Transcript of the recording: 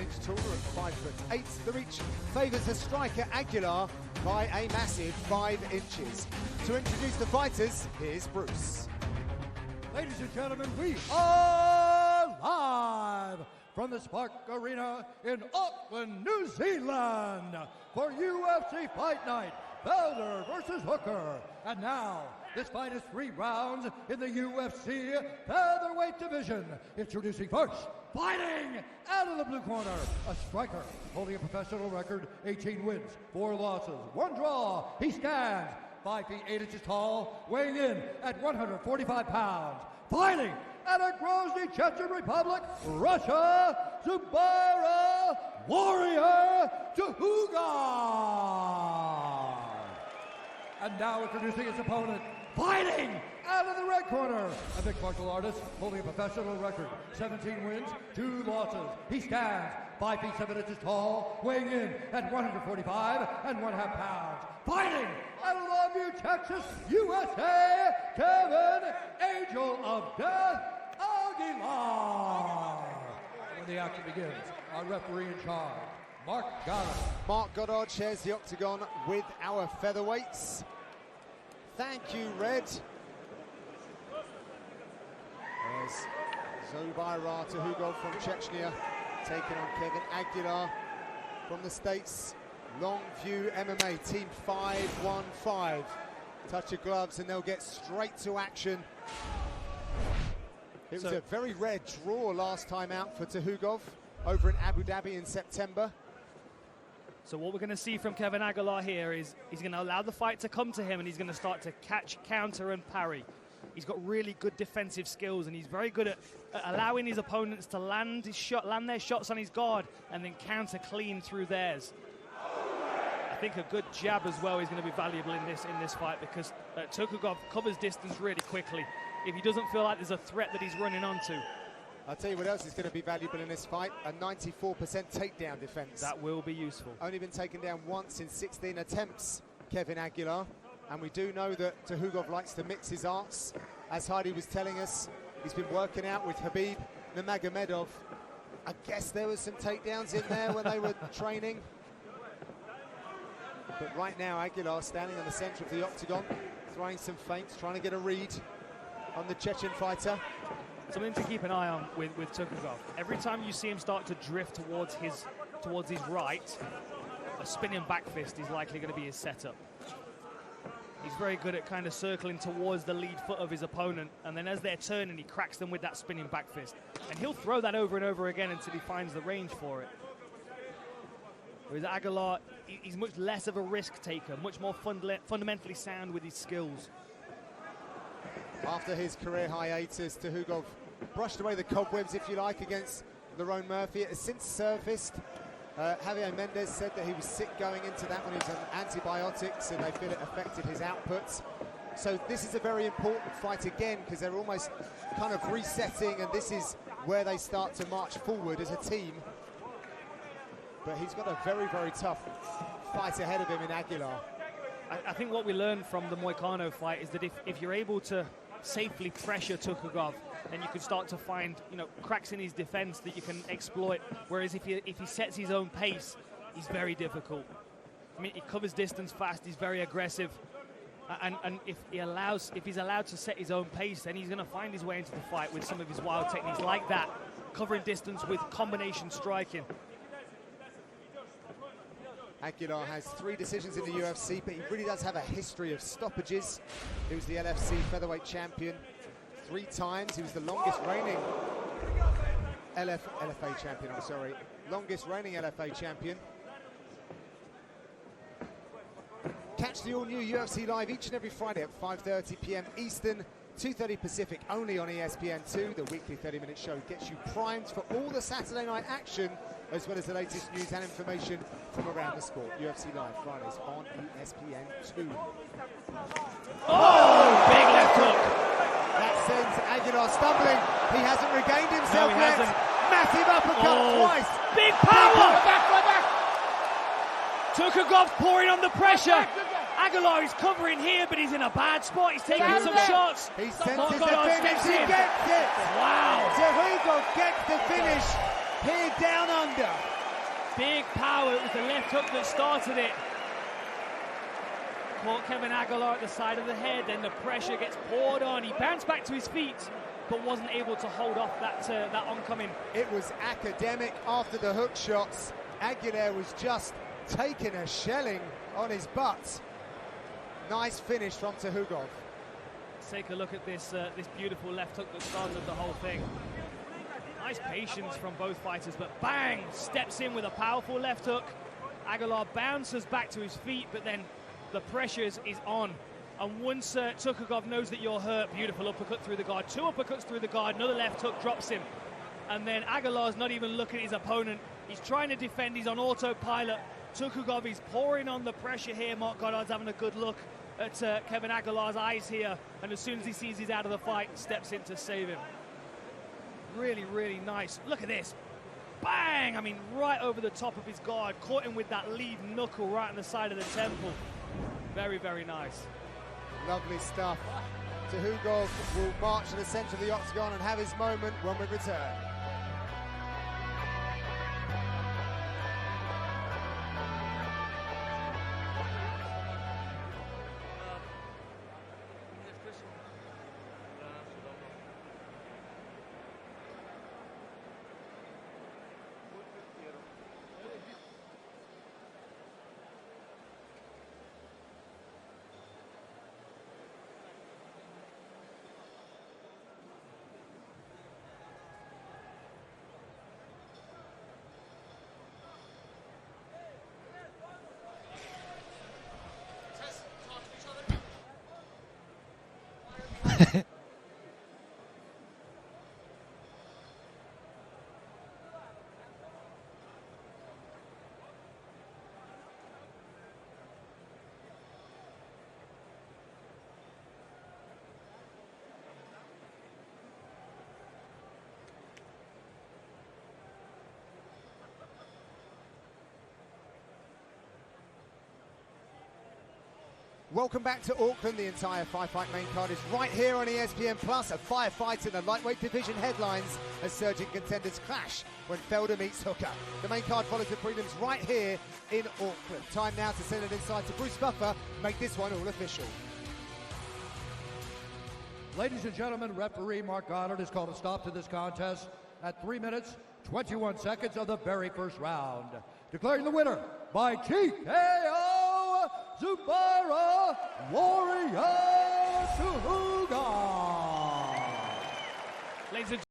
inch taller at 5'8". The reach favours the striker Aguilar by a massive 5 inches. To introduce the fighters, here's Bruce. Ladies and gentlemen, we are live from the Spark Arena in Auckland, New Zealand for UFC Fight Night, Felder versus Hooker. And now, this fight is 3 rounds in the UFC featherweight division. Introducing first, fighting out of the blue corner, a striker holding a professional record, 18 wins, 4 losses, 1 draw. He stands 5 feet 8 inches tall, weighing in at 145 pounds. Fighting out of Grozny, Chechen Republic, Russia, Zubaira, Warrior Tukhugov. And now introducing his opponent, fighting out of the red corner, a mixed martial artist holding a professional record, 17 wins, 2 losses. He stands 5 feet 7 inches tall, weighing in at 145 1/2 pounds. Fighting out of Longview, Texas, USA, Kevin Angel of Death Aguilar. When the action begins, our referee in charge, Mark Goddard. Mark Goddard shares the octagon with our featherweights. Thank you, Red. There's Zubaira Tukhugov from Chechnya taking on Kevin Aguilar from the States. Longview MMA, team 515. Touch of gloves and they'll get straight to action. It was a very rare draw last time out for Tukhugov over in Abu Dhabi in September. So what we're going to see from Kevin Aguilar here is he's going to allow the fight to come to him and he's going to start to catch, counter and parry. He's got really good defensive skills and he's very good at allowing his opponents to land their shots on his guard and then counter clean through theirs. I think a good jab as well is going to be valuable in this fight because Tukhugov covers distance really quickly if he doesn't feel like there's a threat that he's running onto. I'll tell you what else is going to be valuable in this fight, a 94% takedown defense. That will be useful. Only been taken down once in 16 attempts, Kevin Aguilar. And we do know that Tukhugov likes to mix his arts. As Heidi was telling us, he's been working out with Khabib Nurmagomedov. I guess there was some takedowns in there when they were training. But right now, Aguilar standing on the center of the octagon, throwing some feints, trying to get a read on the Chechen fighter. Something to keep an eye on with Tukhugov. Every time you see him start to drift towards his right, a spinning back fist is likely going to be his setup. He's very good at kind of circling towards the lead foot of his opponent, and then as they're turning, he cracks them with that spinning back fist. And he'll throw that over and over again until he finds the range for it. Whereas Aguilar, he's much less of a risk taker, much more fundamentally sound with his skills. After his career hiatus, Tukhugov brushed away the cobwebs, if you like, against Lerone Murphy. It has since surfaced. Javier Mendez said that he was sick going into that when he was on antibiotics and they feel it affected his outputs. So this is a very important fight again because they're almost kind of resetting and this is where they start to march forward as a team. But he's got a very, very tough fight ahead of him in Aguilar. I think what we learned from the Moicano fight is that if you're able to safely pressure Tukhugov, then you can start to find, cracks in his defense that you can exploit. Whereas if he sets his own pace, he's very difficult. I mean, he covers distance fast. He's very aggressive, and if he's allowed to set his own pace, then he's going to find his way into the fight with some of his wild techniques like that, covering distance with combination striking. Aguilar has 3 decisions in the UFC, but he really does have a history of stoppages. He was the LFC featherweight champion 3 times. He was the longest reigning LFA champion, longest reigning LFA champion. Catch the all-new UFC Live each and every Friday at 5:30 p.m. Eastern, 2:30 Pacific, only on ESPN2. The weekly 30-minute show gets you primed for all the Saturday night action, as well as the latest news and information from around the sport. UFC Live, Fridays on ESPN2. Oh, big left hook. That sends Aguilar stumbling. He hasn't regained himself No, he yet. hasn't. Massive uppercut twice. Big power! Back. Tukhugov pouring on the pressure. Aguilar is covering here, but he's in a bad spot. He's taking some shots. He senses the Goddard finish. steps He in. gets it. Wow. Tukhugov gets the finish here down under. Big power. It was the left hook that started it. Caught Kevin Aguilar at the side of the head, then the pressure gets poured on. He bounced back to his feet, but wasn't able to hold off that oncoming. It was academic after the hook shots. Aguilar was just taking a shelling on his butt. Nice finish from Tukhugov. Let's take a look at this beautiful left hook that started the whole thing. Nice patience from both fighters, but bang! Steps in with a powerful left hook. Aguilar bounces back to his feet, but then the pressure is on. And once Tukhugov knows that you're hurt, beautiful uppercut through the guard, 2 uppercuts through the guard, another left hook drops him. And then Aguilar's not even looking at his opponent. He's trying to defend, he's on autopilot. Tukhugov is pouring on the pressure here. Mark Goddard's having a good look at Kevin Aguilar's eyes here. And as soon as he sees he's out of the fight, steps in to save him. Really, really nice. Look at this. Bang! I mean, right over the top of his guard. Caught him with that lead knuckle right on the side of the temple. Very, very nice. Lovely stuff. Tukhugov will march to the centre of the octagon and have his moment when we return. Welcome back to Auckland. The entire five-fight main card is right here on ESPN+. A firefight in the lightweight division headlines as surging contenders clash when Felder meets Hooker. The main card follows the prelims right here in Auckland. Time now to send it inside to Bruce Buffer. Make this one all official. Ladies and gentlemen, referee Mark Goddard has called a stop to this contest at 3 minutes, 21 seconds of the very first round. Declaring the winner by TKO, Zubaira Warrior Tukhugov. Ladies and